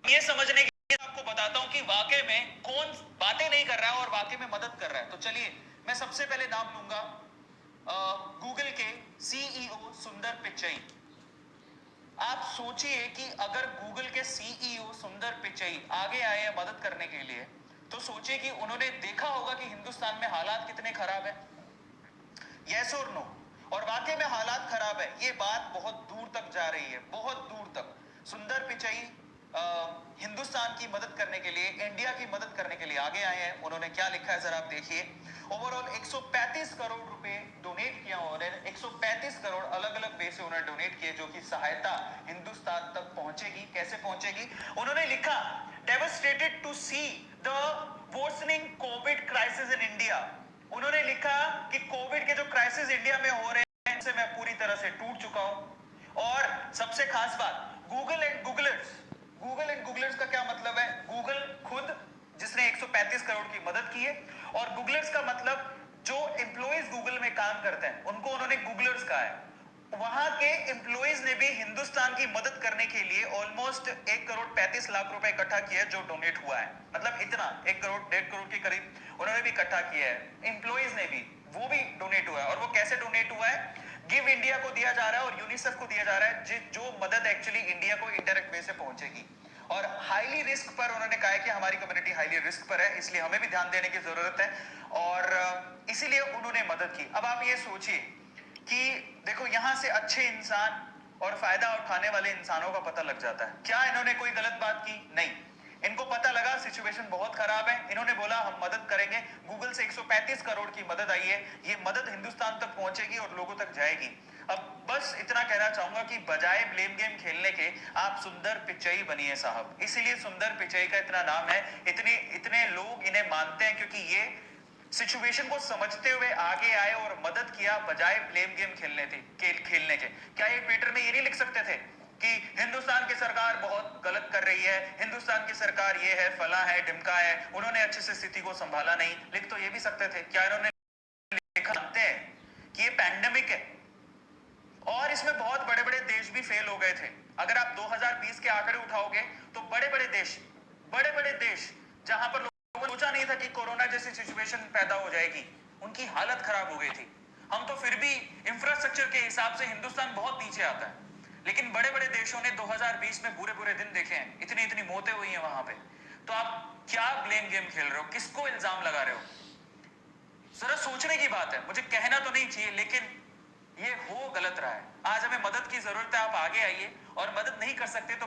ये समझने के लिए आपको बताता हूं कि वाकई में कौन बातें नहीं कर रहा है और वाकई में मदद कर रहा है। तो चलिए मैं सबसे पहले नाम लूंगा गूगल के सीईओ सुंदर पिचई। आप सोचिए कि अगर गूगल के सीईओ सुंदर पिचई आगे आए हैं मदद करने के लिए, तो सोचिए कि उन्होंने देखा होगा कि हिंदुस्तान में हालात कितने खराब है। यस और नो? और वाकई में हालात खराब है, ये बात बहुत दूर तक जा रही है, बहुत दूर तक। सुंदर पिचई हिंदुस्तान की मदद करने के लिए, इंडिया की मदद करने के लिए आगे आए हैं। उन्होंने क्या लिखा है जरा आप देखिए। ओवरऑल 135 करोड़ रुपए डोनेट किया उन्होंने। 135 करोड़ अलग अलग वे से उन्होंने डोनेट किए, जो कि सहायता हिंदुस्तान तक पहुंचेगी। कैसे पहुंचेगी? उन्होंने लिखा, devastated to see the worsening covid crisis in India. उन्होंने लिखा कि कोविड के जो क्राइसिस इंडिया में हो रहे हैं उनसे मैं पूरी तरह से टूट चुका हूं। और सबसे खास बात, गूगल एंड गूगलर्स का क्या मतलब है? गूगल खुद, जिसने 135 करोड़ की मदद की है, और गूगलर्स का मतलब जो एम्प्लॉइज गूगल में काम करते हैं उनको उन्होंने गूगलर्स कहा है। वहां के एम्प्लॉइज ने भी हिंदुस्तान की मदद करने के लिए ऑलमोस्ट 1 करोड़ 35 लाख रुपए इकट्ठा किया है, जो डोनेट हुआ है। मतलब इतना 1 करोड़ 1.5 करोड़ के करीब उन्होंने भी इकट्ठा किया है। एम्प्लॉइज ने भी, वो भी डोनेट हुआ है। और वो कैसे डोनेट हुआ है? गिव इंडिया को दिया जा रहा है और यूनिसेफ को दिया जा रहा है, जो मदद एक्चुअली इंडिया को इनडायरेक्ट वे से पहुंचेगी। और हाईली रिस्क पर उन्होंने कहा है कि हमारी कम्युनिटी हाईली रिस्क पर है, इसलिए हमें भी ध्यान देने की जरूरत है, और इसीलिए उन्होंने मदद की। अब आप ये सोचिए कि देखो, यहां से अच्छे इंसान और फायदा उठाने वाले इंसानों का पता लग जाता है। क्या इन्होंने कोई गलत बात की? नहीं। इनको पता लगा सिचुएशन बहुत खराब है, इन्होंने बोला हम मदद करेंगे। गूगल से 135 करोड़ की मदद आई है, ये मदद हिंदुस्तान तक पहुंचेगी और लोगों तक जाएगी। अब बस इतना कहना चाहूंगा कि बजाय ब्लेम गेम खेलने के, आप सुंदर पिचई बनिए साहब। इसीलिए सुंदर पिचई का इतना नाम है। इतने इतने लोग इन्हें मानते हैं क्योंकि ये सिचुएशन को समझते हुए आगे आए और मदद किया, बजाय ब्लेम गेम खेलने के। क्या ये ट्विटर में ये नहीं लिख सकते थे कि हिंदुस्तान की सरकार बहुत गलत कर रही है, हिंदुस्तान की सरकार ये है, फला है, ढिमका है, उन्होंने अच्छे से स्थिति को संभाला नहीं? लिख तो ये भी सकते थे। क्या इन्होंने लिखा? जानते हैं कि ये पैंडेमिक है और इसमें बहुत बड़े बड़े देश भी फेल हो गए थे। अगर आप 2020 के आंकड़े उठाओगे तो बड़े बड़े देश जहां पर लोगों ने सोचा नहीं था कि कोरोना जैसी सिचुएशन पैदा हो जाएगी, उनकी हालत खराब हो गई थी। हम तो फिर भी इंफ्रास्ट्रक्चर के हिसाब से हिंदुस्तान बहुत नीचे आता है, लेकिन बड़े बड़े देशों ने 2020 में बुरे बुरे दिन देखे हैं, इतनी इतनी मौतें हुई हैं वहां पे। तो आप क्या ब्लेम गेम खेल रहे हो? किसको इल्जाम लगा रहे हो? जरा सोचने की बात है। मुझे कहना तो नहीं चाहिए, लेकिन ये हो गलत रहा है। आज हमें मदद की जरूरत है, आप आगे आइए। और मदद नहीं कर सकते तो